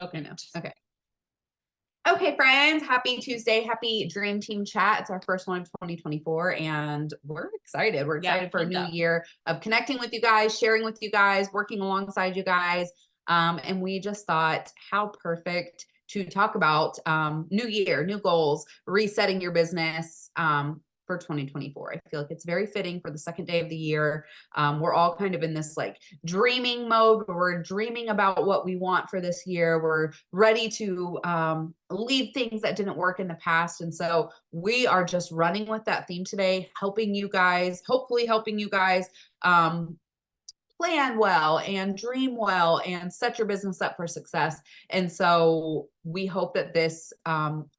Okay. No. Okay, friends, happy Tuesday. Happy Dream Team Chat. It's our first one of 2024, and we're excited. We're excited for a new year of connecting with you guys, sharing with you guys, working alongside you guys. And we just thought how perfect to talk about new year, new goals, resetting your business for 2024. I feel like it's very fitting for the second day of the year. We're all kind of in this like dreaming mode where we're dreaming about what we want for this year. We're ready to leave things that didn't work in the past. And so we are just running with that theme today, helping you guys, hopefully helping you guys plan well and dream well and set your business up for success. And so we hope that this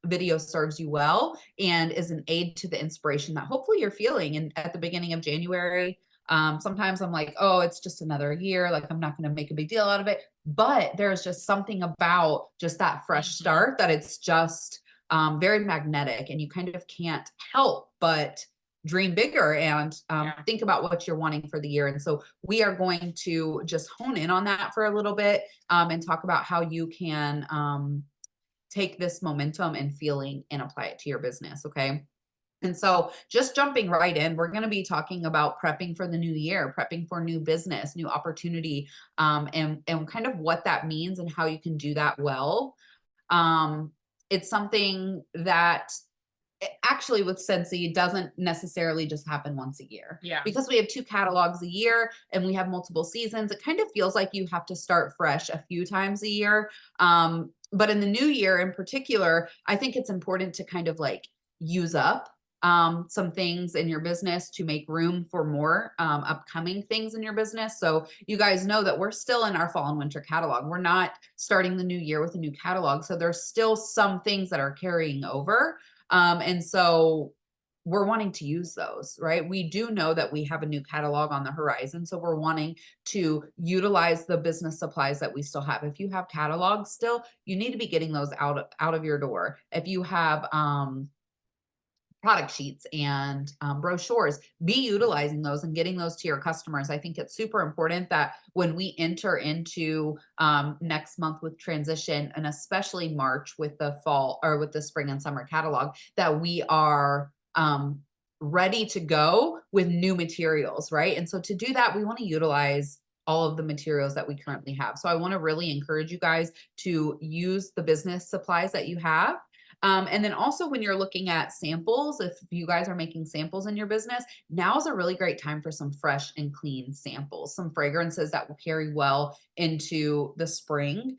video serves you well and is an aid to the inspiration that hopefully you're feeling. And at the beginning of January, sometimes I'm like, oh, it's just another year. Like I'm not going to make a big deal out of it. But there's just something about just that fresh start that it's just very magnetic, and you kind of can't help but dream bigger and think about what you're wanting for the year. And so we are going to just hone in on that for a little bit and talk about how you can take this momentum and feeling and apply it to your business. Okay. And so just jumping right in, we're going to be talking about prepping for the new year, prepping for new business, new opportunity, and kind of what that means and how you can do that well. It's something that actually with Scentsy doesn't necessarily just happen once a year. Yeah. Because we have 2 catalogs a year and we have multiple seasons, it kind of feels like you have to start fresh a few times a year. But in the new year in particular, I think it's important to kind of like use up some things in your business to make room for more upcoming things in your business. So you guys know that we're still in our fall and winter catalog. We're not starting the new year with a new catalog. So there's still some things that are carrying over. And so we're wanting to use those, right? We do know that we have a new catalog on the horizon. So we're wanting to utilize the business supplies that we still have. If you have catalogs still, you need to be getting those out of your door. If you have product sheets and brochures, be utilizing those and getting those to your customers. I think it's super important that when we enter into next month with transition, and especially March with the fall or with the spring and summer catalog, that we are ready to go with new materials, right? And so to do that, we want to utilize all of the materials that we currently have. So I want to really encourage you guys to use the business supplies that you have. And then also when you're looking at samples, if you guys are making samples in your business, now is a really great time for some fresh and clean samples, some fragrances that will carry well into the spring.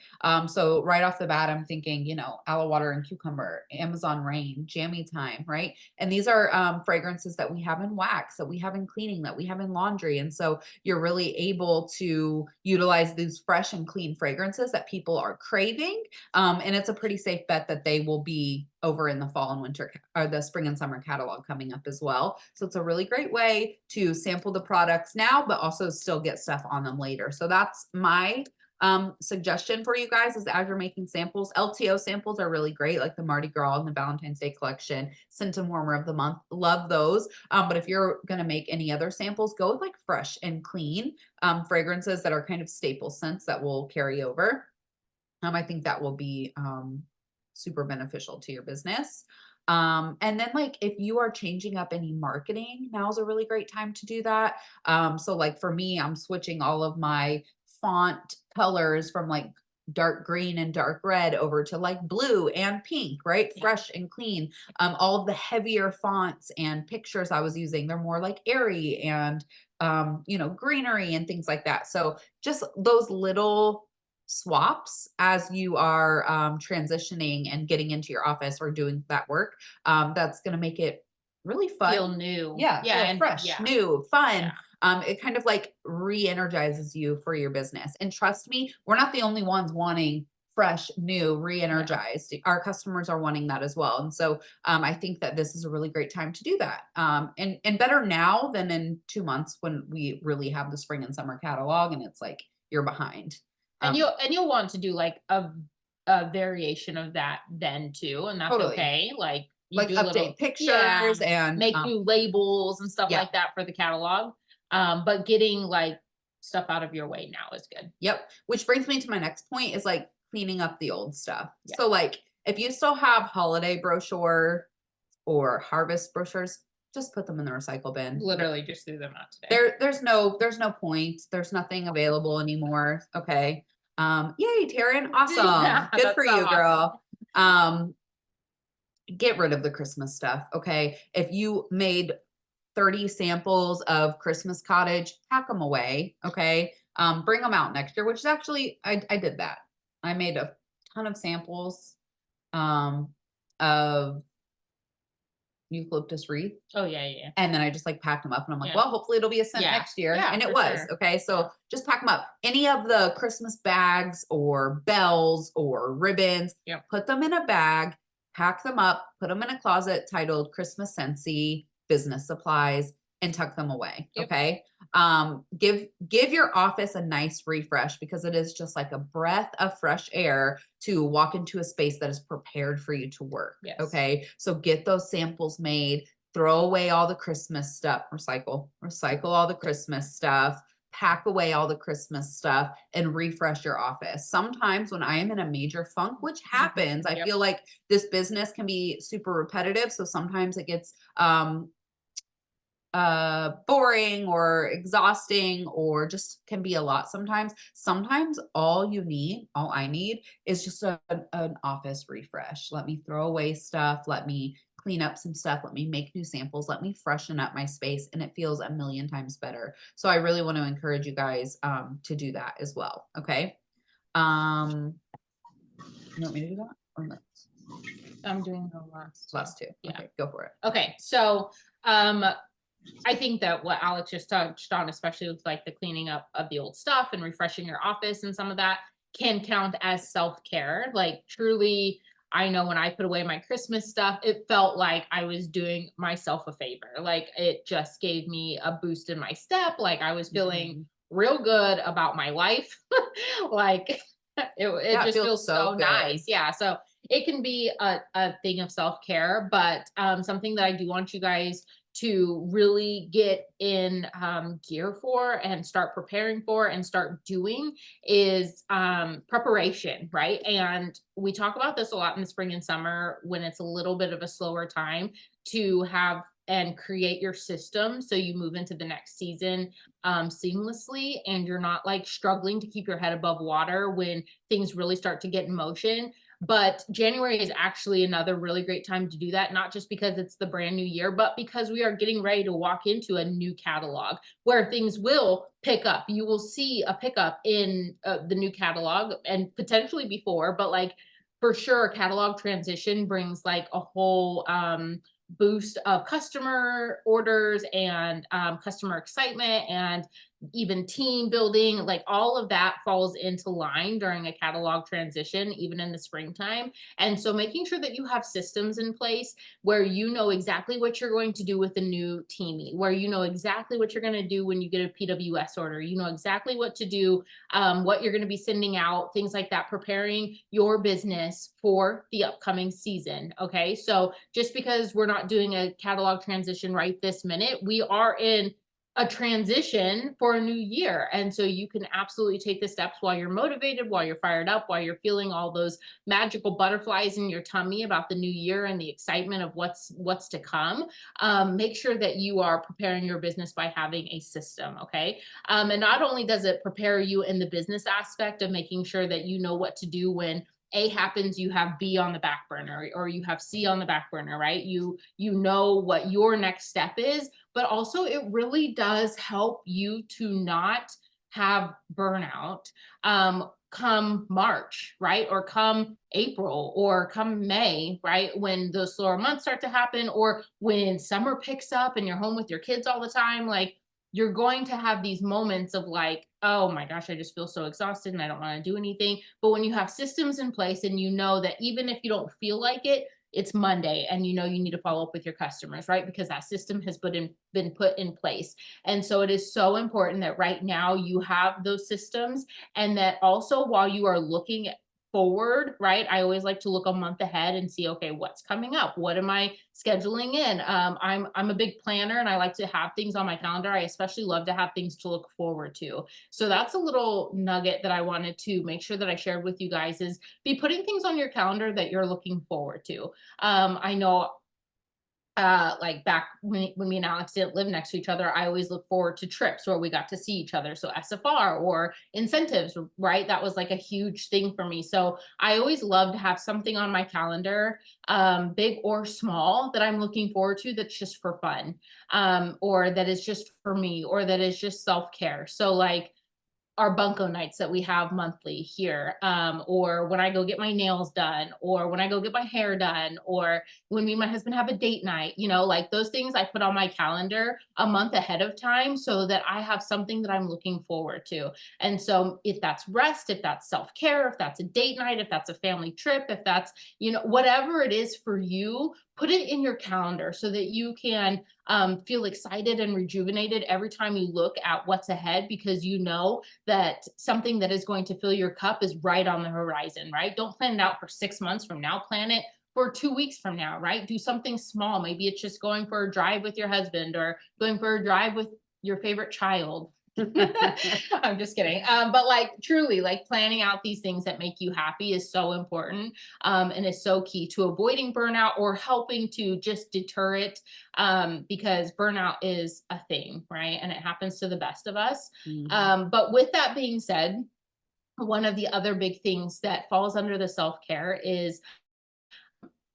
So right off the bat, I'm thinking, you know, aloe water and cucumber, Amazon rain, jammy time, right? And these are fragrances that we have in wax, that we have in cleaning, that we have in laundry. And so you're really able to utilize these fresh and clean fragrances that people are craving. And it's a pretty safe bet that they will be over in the fall and winter or the spring and summer catalog coming up as well. So it's a really great way to sample the products now, but also still get stuff on them later. So that's my suggestion for you guys, is as you're making samples. LTO samples are really great, like the Mardi Gras and the Valentine's Day collection, Scent and Warmer of the Month. Love those. But if you're going to make any other samples, go with like fresh and clean fragrances that are kind of staple scents that will carry over. I think that will be super beneficial to your business. And then like if you are changing up any marketing, now's a really great time to do that. So like for me, I'm switching all of my font colors from like dark green and dark red over to like blue and pink, right? Fresh and clean. All of the heavier fonts and pictures I was using, they're more like airy and you know, greenery and things like that. So just those little swaps as you are transitioning and getting into your office or doing that work, that's going to make it really fun. Feel new. Yeah, and fresh, new, fun. It kind of like re-energizes you for your business. And trust me, we're not the only ones wanting fresh, new, re-energized. Our customers are wanting that as well. And so I think that this is a really great time to do that. And better now than in 2 months when we really have the spring and summer catalog and it's like you're behind. And you'll want to do like a variation of that then too, and that's okay. Like you like do update little pictures and make new labels and stuff like that for the catalog. But getting like stuff out of your way now is good. Yep. Which brings me to my next point, is like cleaning up the old stuff. Yeah. So like if you still have holiday brochure or harvest brochures, just put them in the recycle bin. Literally just threw them out today. There's no point. There's nothing available anymore. Okay. Yay, Taryn. Awesome. Yeah, Good for that's so you, awesome. girl. Get rid of the Christmas stuff. Okay. If you made 30 samples of Christmas cottage, pack them away. Okay. Bring them out next year, which is actually, I did that. I made a ton of samples um, of eucalyptus wreath. Oh, yeah, yeah, yeah. And then I just like packed them up and I'm like, Yeah. well, hopefully it'll be a scent Yeah. next year. Yeah, And it for was. sure. Okay. Yeah. So just pack them up. Any of the Christmas bags or bells or ribbons, Yep. put them in a bag, pack them up, put them in a closet titled Christmas Scentsy Business Supplies, and tuck them away. Yep. Okay. Give your office a nice refresh because it is just like a breath of fresh air to walk into a space that is prepared for you to work. Yes. Okay. So get those samples made, throw away all the Christmas stuff, recycle all the Christmas stuff, pack away all the Christmas stuff, and refresh your office. Sometimes when I am in a major funk, which happens, I Yep. feel like this business can be super repetitive. So sometimes it gets boring or exhausting or just can be a lot sometimes all I need is just an office refresh. Let me throw away stuff, let me clean up some stuff, let me make new samples, let me freshen up my space, and it feels a million times better. So I really want to encourage you guys to do that as well. Okay. You want me to do that or next? I'm doing the Last two. Yeah. Okay, go for it. Okay. So, I think that what Alex just touched on, especially with like the cleaning up of the old stuff and refreshing your office and some of that can count as self-care. Like truly, I know when I put away my Christmas stuff, it felt like I was doing myself a favor. Like it just gave me a boost in my step. Like I was feeling Mhm. real good about my life. Like it Yeah, it just feels feels so so good. nice. Yeah. So it can be a thing of self-care, but something that I do want you guys to really get in gear for and start preparing for and start doing is preparation, right? And we talk about this a lot in the spring and summer when it's a little bit of a slower time to have and create your system so you move into the next season seamlessly and you're not like struggling to keep your head above water when things really start to get in motion. But January is actually another really great time to do that, not just because it's the brand new year, but because we are getting ready to walk into a new catalog where things will pick up. You will see a pickup in the new catalog and potentially before, but like for sure, catalog transition brings like a whole boost of customer orders and customer excitement and even team building, like all of that falls into line during a catalog transition, even in the springtime. And so making sure that you have systems in place where you know exactly what you're going to do with the new teamie, where you know exactly what you're going to do when you get a PWS order, you know exactly what to do, what you're going to be sending out, things like that, preparing your business for the upcoming season. Okay. So just because we're not doing a catalog transition right this minute, we are in a transition for a new year. And so you can absolutely take the steps while you're motivated, while you're fired up, while you're feeling all those magical butterflies in your tummy about the new year and the excitement of what's to come. Make sure that you are preparing your business by having a system. Okay. And not only does it prepare you in the business aspect of making sure that you know what to do when A happens, you have B on the back burner or you have C on the back burner, right? You know what your next step is, but also it really does help you to not have burnout come March, right? Or come April or come May, right? When those slower months start to happen or when summer picks up and you're home with your kids all the time, like you're going to have these moments of like, oh my gosh, I just feel so exhausted and I don't want to do anything. But when you have systems in place and you know that even if you don't feel like it, it's Monday and you know you need to follow up with your customers, right? Because that system has been put in place. And so it is so important that right now you have those systems and that also while you are looking forward, right? I always like to look a month ahead and see, okay, what's coming up? What am I scheduling in? I'm a big planner and I like to have things on my calendar. I especially love to have things to look forward to. So that's a little nugget that I wanted to make sure that I shared with you guys is be putting things on your calendar that you're looking forward to. I know like back when me and Alex didn't live next to each other, I always look forward to trips where we got to see each other. So SFR or incentives, right? That was like a huge thing for me. So I always love to have something on my calendar, big or small, that I'm looking forward to that's just for fun, or that is just for me, or that is just self care. So like our bunko nights that we have monthly here, or when I go get my nails done, or when I go get my hair done, or when me and my husband have a date night, like those things I put on my calendar a month ahead of time so that I have something that I'm looking forward to. And so if that's rest, if that's self-care, if that's a date night, if that's a family trip, if that's, whatever it is for you, put it in your calendar so that you can feel excited and rejuvenated every time you look at what's ahead, because you know that something that is going to fill your cup is right on the horizon, right? Don't plan it out for 6 months from now. Plan it for 2 weeks from now, right? Do something small. Maybe it's just going for a drive with your husband or going for a drive with your favorite child. I'm just kidding. But like truly, like planning out these things that make you happy is so important, and is so key to avoiding burnout or helping to just deter it, because burnout is a thing, right? And it happens to the best of us. Mhm. But with that being said, one of the other big things that falls under the self care is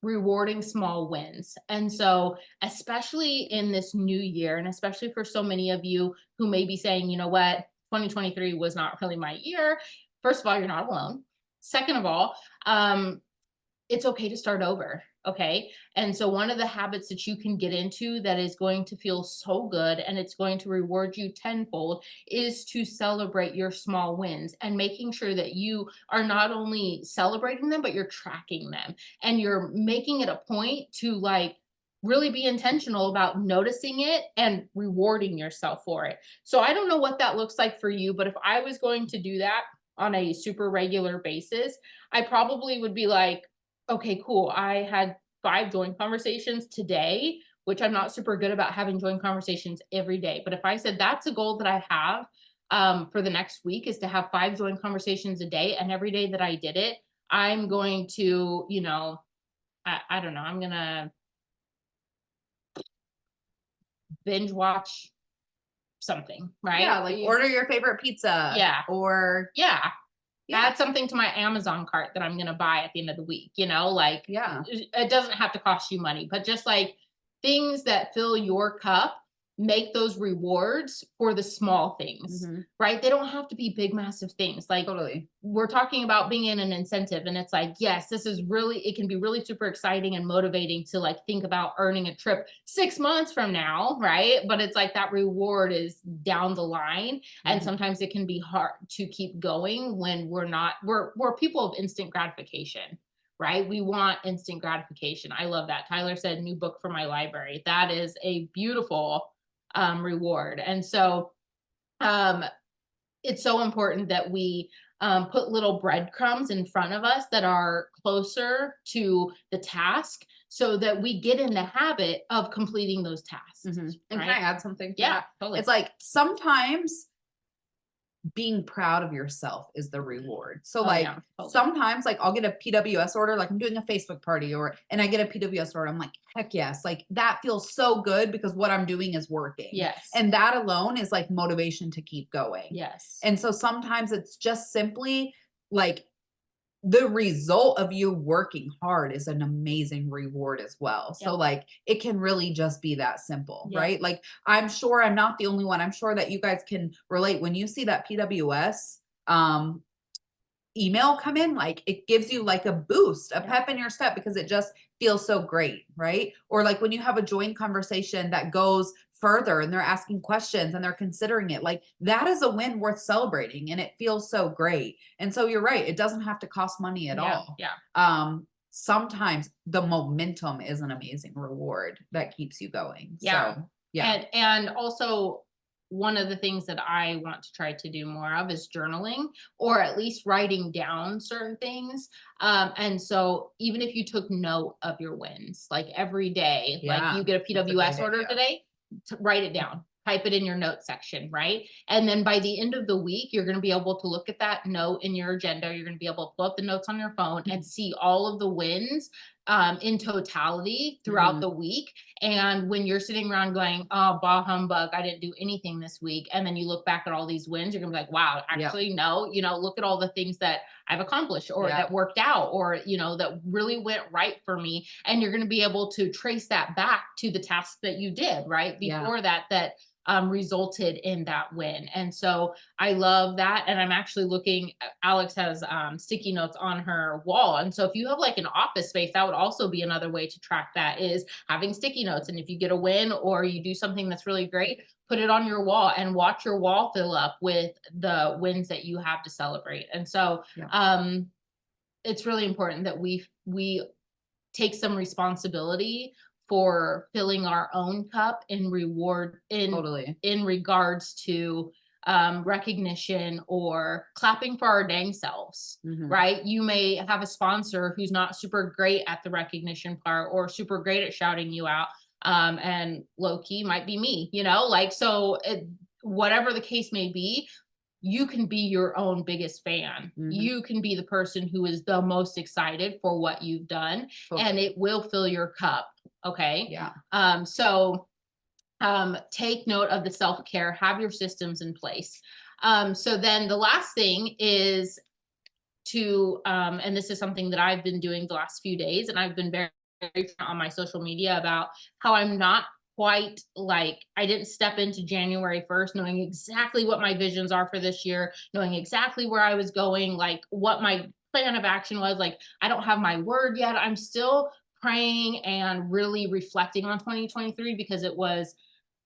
rewarding small wins. And so, especially in this new year, and especially for so many of you who may be saying, you know what, 2023 was not really my year. First of all, you're not alone. Second of all, it's okay to start over. Okay. And so, one of the habits that you can get into that is going to feel so good and it's going to reward you tenfold is to celebrate your small wins and making sure that you are not only celebrating them, but you're tracking them and you're making it a point to like really be intentional about noticing it and rewarding yourself for it. So, I don't know what that looks like for you, but if I was going to do that on a super regular basis, I probably would be like, okay, cool. I had 5 joint conversations today, which I'm not super good about having joint conversations every day. But if I said that's a goal that I have, for the next week, is to have 5 joint conversations a day, and every day that I did it, I'm going to, I don't know, I'm gonna binge watch something, right? Yeah, like order your favorite pizza Yeah, or yeah. yeah, Add something to my Amazon cart that I'm gonna buy at the end of the week, like yeah. it doesn't have to cost you money, but just like things that fill your cup, make those rewards for the small things, Mhm. right? They don't have to be big, massive things. Like Totally. we're talking about being in an incentive, and it's like, yes, this is really, it can be really super exciting and motivating to like think about earning a trip 6 months from now, right? But it's like that reward is down the line, and Mhm. sometimes it can be hard to keep going when we're people of instant gratification, right? We want instant gratification. I love that. Tyler said new book for my library. That is a beautiful reward. And so um it's so important that we put little breadcrumbs in front of us that are closer to the task so that we get in the habit of completing those tasks, Mhm. And can I right? add something to Yeah, that? totally. It's like sometimes being proud of yourself is the reward. So Oh like yeah, totally. sometimes like I'll get a PWS order, like I'm doing a Facebook party and I get a PWS order. I'm like, heck yes, like that feels so good because what I'm doing is working. Yes. And that alone is like motivation to keep going. Yes. And so sometimes it's just simply like the result of you working hard is an amazing reward as well. So Yep. like it can really just be that simple, Yep. right? Like I'm sure I'm not the only one. I'm sure that you guys can relate when you see that PWS email come in, like it gives you like a boost, a Yep. pep in your step because it just feels so great, right? Or like when you have a joint conversation that goes further and they're asking questions and they're considering it, like that is a win worth celebrating and it feels so great. And so you're right, it doesn't have to cost money at Yeah. all. Yeah. Sometimes the momentum is an amazing reward that keeps you going. Yeah. So, yeah. And also one of the things that I want to try to do more of is journaling, or at least writing down certain things. And so even if you took note of your wins, like every day, like Yeah, you get a that's a great PWS order idea. today, to write it down, type it in your notes section, right? And then by the end of the week, you're going to be able to look at that note in your agenda. You're going to be able to pull up the notes on your phone and see all of the wins in totality throughout Mhm. the week. And when you're sitting around going, oh, bah humbug, I didn't do anything this week. And then you look back at all these wins, you're gonna be like, wow, Yep. actually, no, look at all the things that I've accomplished or Yeah. that worked out or, that really went right for me. And you're gonna be able to trace that back to the task that you did, right? Yeah. Before that resulted in that win. And so I love that. And I'm actually looking, Alex has sticky notes on her wall. And so if you have like an office space, that would also be another way to track that is having sticky notes. And if you get a win or you do something that's really great, put it on your wall and watch your wall fill up with the wins that you have to celebrate. And so Yeah. it's really important that we take some responsibility for filling our own cup in reward Totally. in regards to recognition or clapping for our dang selves, Mhm. right? You may have a sponsor who's not super great at the recognition part or super great at shouting you out, and low key might be me, like so. Whatever the case may be, you can be your own biggest fan. Mhm. You can be the person who is the most excited for what you've done, and Totally. it will fill your cup. Okay. Yeah. So take note of the self care, have your systems in place. So then the last thing is and this is something that I've been doing the last few days, and I've been very on my social media about how I'm not quite like I didn't step into January 1st knowing exactly what my visions are for this year, knowing exactly where I was going, like what my plan of action was. Like I don't have my word yet. I'm still praying and really reflecting on 2023 because it was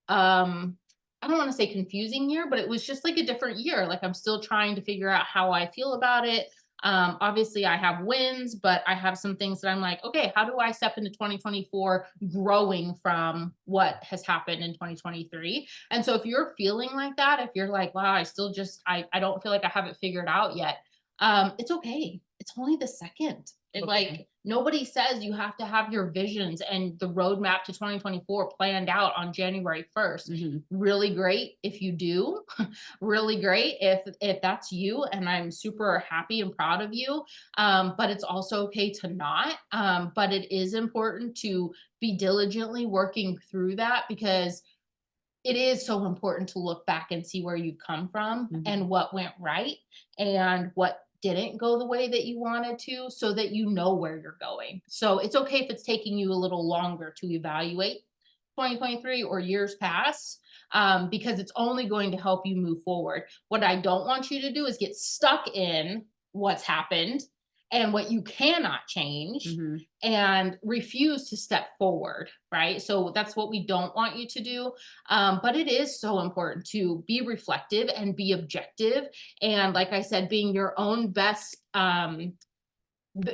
I don't want to say confusing year, but it was just like a different year. Like I'm still trying to figure out how I feel about it. Obviously I have wins, but I have some things that I'm like, okay, how do I step into 2024 growing from what has happened in 2023? And so if you're feeling like that, if you're like, wow, I don't feel like I have it figured out yet, it's okay. It's only the second. Totally. Like nobody says you have to have your visions and the roadmap to 2024 planned out on January 1st. Mhm. Really great if you do. Really great if that's you, and I'm super happy and proud of you. But it's also okay to not. But it is important to be diligently working through that because it is so important to look back and see where you've come from Mhm. and what went right and what didn't go the way that you wanted to so that you know where you're going. So it's okay if it's taking you a little longer to evaluate 2023 or years past, because it's only going to help you move forward. What I don't want you to do is get stuck in what's happened and what you cannot change Mhm. and refuse to step forward, right? So that's what we don't want you to do. But it is so important to be reflective and be objective. And like I said, being your own best,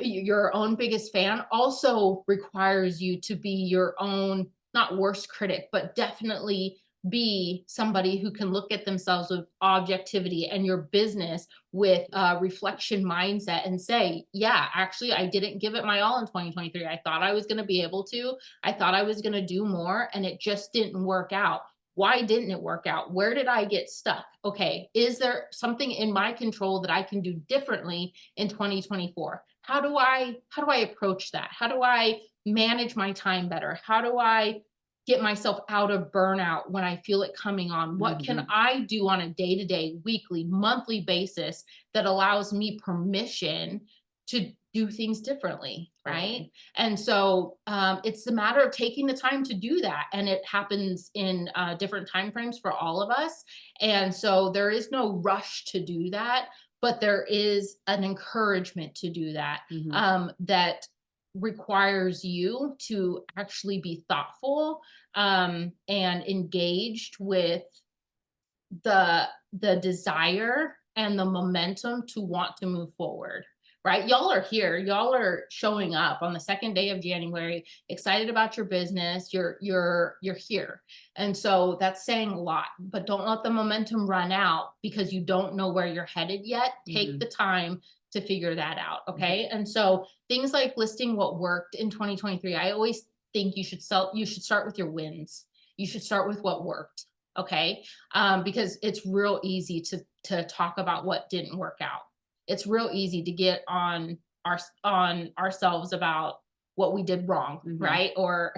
your own biggest fan also requires you to be your own, not worst critic, but definitely be somebody who can look at themselves with objectivity and your business with a reflection mindset and say, yeah, actually, I didn't give it my all in 2023. I thought I was going to be able to. I thought I was going to do more, and it just didn't work out. Why didn't it work out? Where did I get stuck? Okay, is there something in my control that I can do differently in 2024? How do I approach that? How do I manage my time better? How do I get myself out of burnout when I feel it coming on? What can Mhm. I do on a day-to-day, weekly, monthly basis that allows me permission to do things differently, right? Totally. And so it's a matter of taking the time to do that, and it happens in different time frames for all of us. And so there is no rush to do that, but there is an encouragement to do that, Mhm. that requires you to actually be thoughtful, and engaged with the desire and the momentum to want to move forward, right? Y'all are here. Y'all are showing up on the second day of January, excited about your business. You're here. And so that's saying a lot, but don't let the momentum run out because you don't know where you're headed yet. Take Mhm. the time to figure that out. Mhm. Okay. And so things like listing what worked in 2023, I always think you should start with your wins. You should start with what worked. Okay. Because it's real easy to talk about what didn't work out. It's real easy to get on ourselves about what we did wrong, Mhm. right? Or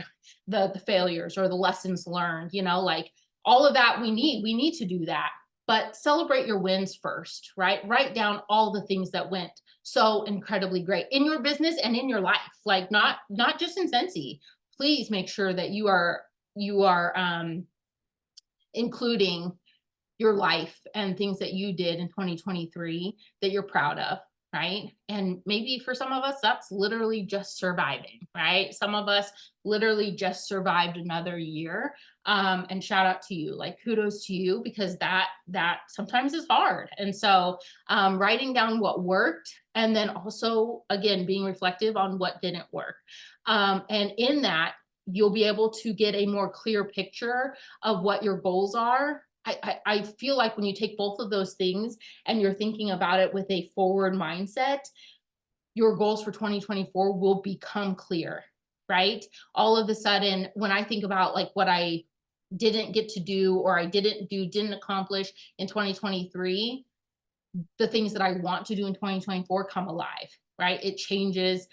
the failures or the lessons learned, like all of that we need to do that. But celebrate your wins first, right? Write down all the things that went so incredibly great in your business and in your life, like not just in Scentsy. Please make sure that you are including your life and things that you did in 2023 that you're proud of, right? And maybe for some of us, that's literally just surviving, right? Some of us literally just survived another year. And shout out to you, like kudos to you, because that sometimes is hard. And so writing down what worked and then also again being reflective on what didn't work. And in that, you'll be able to get a more clear picture of what your goals are. I feel like when you take both of those things and you're thinking about it with a forward mindset, your goals for 2024 will become clear, right? All of a sudden, when I think about like what I didn't get to do or didn't accomplish in 2023, the things that I want to do in 2024 come alive, right? It changes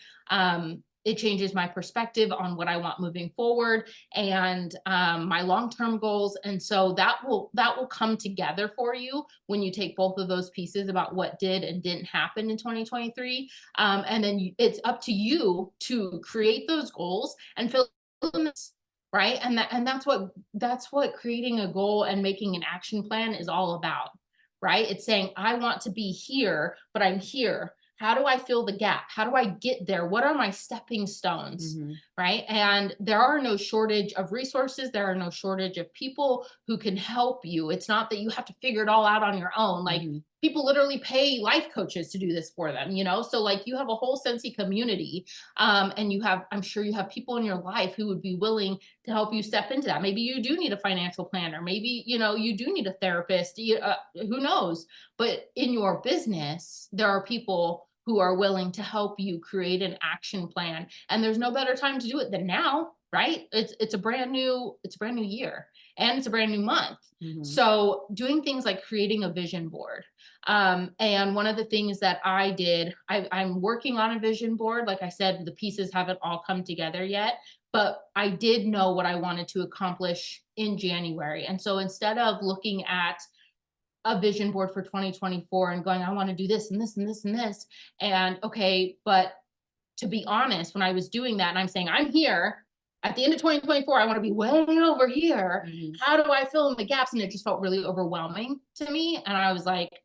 my perspective on what I want moving forward and my long-term goals. And so that will come together for you when you take both of those pieces about what did and didn't happen in 2023. And then it's up to you to create those goals and fill them in, right? And that's what creating a goal and making an action plan is all about, right? It's saying, I want to be here, but I'm here. How do I fill the gap? How do I get there? What are my stepping stones? Mhm. Right. And there are no shortage of resources. There are no shortage of people who can help you. It's not that you have to figure it all out on your own. Like Mhm. people literally pay life coaches to do this for them. So like you have a whole Scentsy community. And I'm sure you have people in your life who would be willing to help you step into that. Maybe you do need a financial planner. Maybe, you do need a therapist. Who knows? But in your business, there are people who are willing to help you create an action plan. And there's no better time to do it than now, right? It's a brand new year and it's a brand new month. Mhm. So doing things like creating a vision board. And one of the things that I did, I'm working on a vision board. Like I said, the pieces haven't all come together yet, but I did know what I wanted to accomplish in January. And so instead of looking at a vision board for 2024 and going, I want to do this and this and this and this. And okay, but to be honest, when I was doing that and I'm saying, I'm here at the end of 2024, I want to be way over here. Mhm. How do I fill in the gaps? And it just felt really overwhelming to me. And I was like,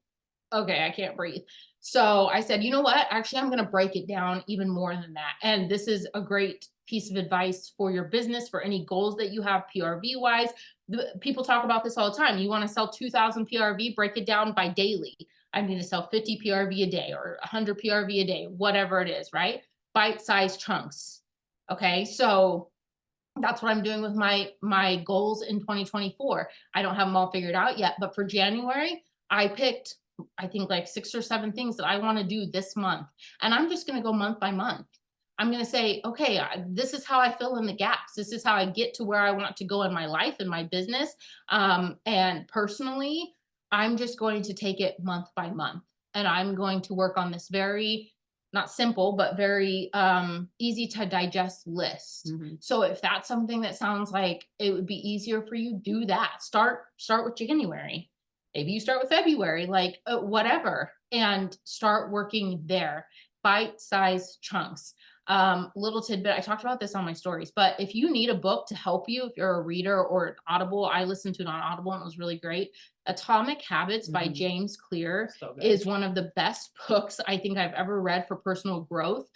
okay, I can't breathe. So I said, you know what? Actually, I'm going to break it down even more than that. And this is a great piece of advice for your business, for any goals that you have PRV wise. People talk about this all the time. You want to sell 2,000 PRV, break it down by daily. I need to sell 50 PRV a day or 100 PRV a day, whatever it is, right? Bite-sized chunks. Okay. So that's what I'm doing with my goals in 2024. I don't have them all figured out yet, but for January, I picked I think like 6 or 7 things that I want to do this month. And I'm just going to go month by month. I'm going to say, okay, this is how I fill in the gaps. This is how I get to where I want to go in my life and my business. And personally, I'm just going to take it month by month. And I'm going to work on this very not simple, but very easy to digest list. Mhm. So if that's something that sounds like it would be easier for you, do that. Start with January. Maybe you start with February, like whatever, and start working there. Bite-sized chunks. Little tidbit. I talked about this on my stories, but if you need a book to help you, if you're a reader or an Audible, I listened to it on Audible and it was really great. Atomic Habits by Mhm. James Clear So good. is one of the best books I think I've ever read for personal growth,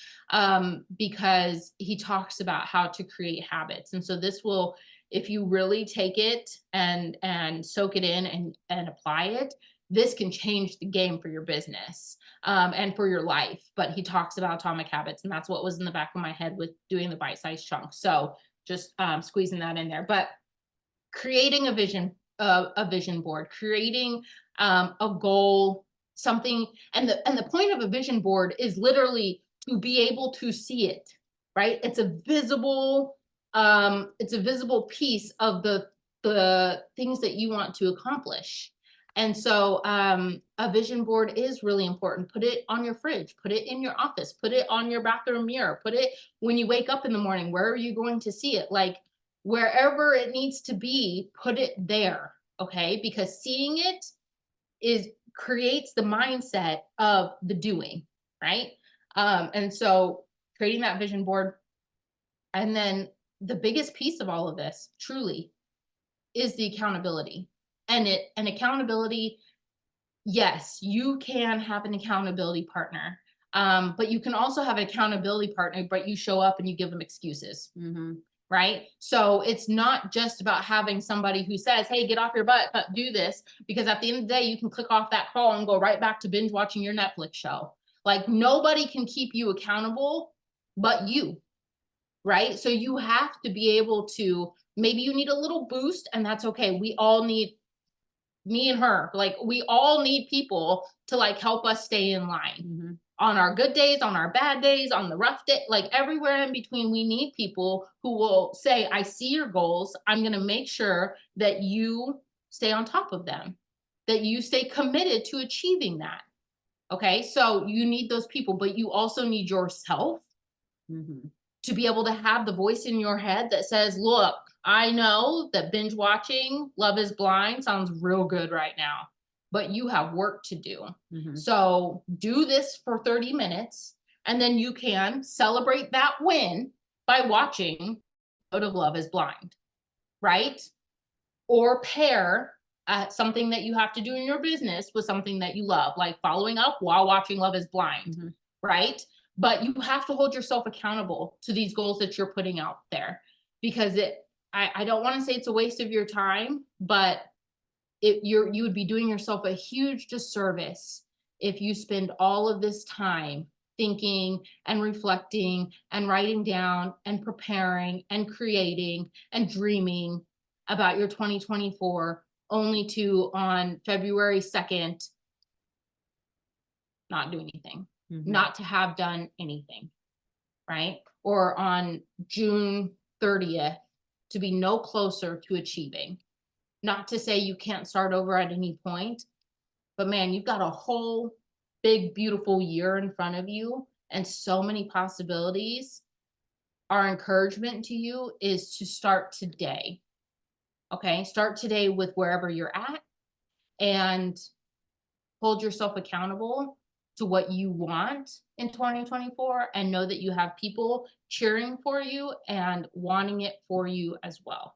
because he talks about how to create habits. And so this will, if you really take it and soak it in and apply it, this can change the game for your business, and for your life. But he talks about atomic habits, and that's what was in the back of my head with doing the bite-sized chunks. So just squeezing that in there. But creating a vision board, creating a goal, something, and the point of a vision board is literally to be able to see it, right? It's a visible piece of the things that you want to accomplish. And so a vision board is really important. Put it on your fridge, put it in your office, put it on your bathroom mirror, put it when you wake up in the morning. Where are you going to see it? Like, wherever it needs to be, put it there. Okay, because seeing it is creates the mindset of the doing, right? And so creating that vision board, and then the biggest piece of all of this truly is the accountability. And accountability, yes, you can have an accountability partner. But you can also have an accountability partner, but you show up and you give them excuses, Mhm. right? So it's not just about having somebody who says, "Hey, get off your butt, do this," because at the end of the day, you can click off that call and go right back to binge watching your Netflix show. Like, nobody can keep you accountable but you, right? So you have to be able to, maybe you need a little boost, and that's okay. We all need, me and her, like, we all need people to like help us stay in line Mhm. on our good days, on our bad days, on the rough day, like everywhere in between. We need people who will say, "I see your goals. I'm going to make sure that you stay on top of them, that you stay committed to achieving that." Okay. So you need those people, but you also need yourself Mhm. to be able to have the voice in your head that says, "Look, I know that binge watching Love is Blind sounds real good right now, but you have work to do. Mhm. So do this for 30 minutes, and then you can celebrate that win by watching out of Love is Blind," right? Or pair something that you have to do in your business with something that you love, like following up while watching Love is Blind, Mhm. right? But you have to hold yourself accountable to these goals that you're putting out there, because I don't want to say it's a waste of your time, but you would be doing yourself a huge disservice if you spend all of this time thinking and reflecting and writing down and preparing and creating and dreaming about your 2024, only to on February 2nd not do anything, Mhm. not to have done anything, right? Or on June 30th to be no closer to achieving. Not to say you can't start over at any point, but man, you've got a whole big, beautiful year in front of you and so many possibilities. Our encouragement to you is to start today. Okay. Start today with wherever you're at, and hold yourself accountable to what you want in 2024, and know that you have people cheering for you and wanting it for you as well.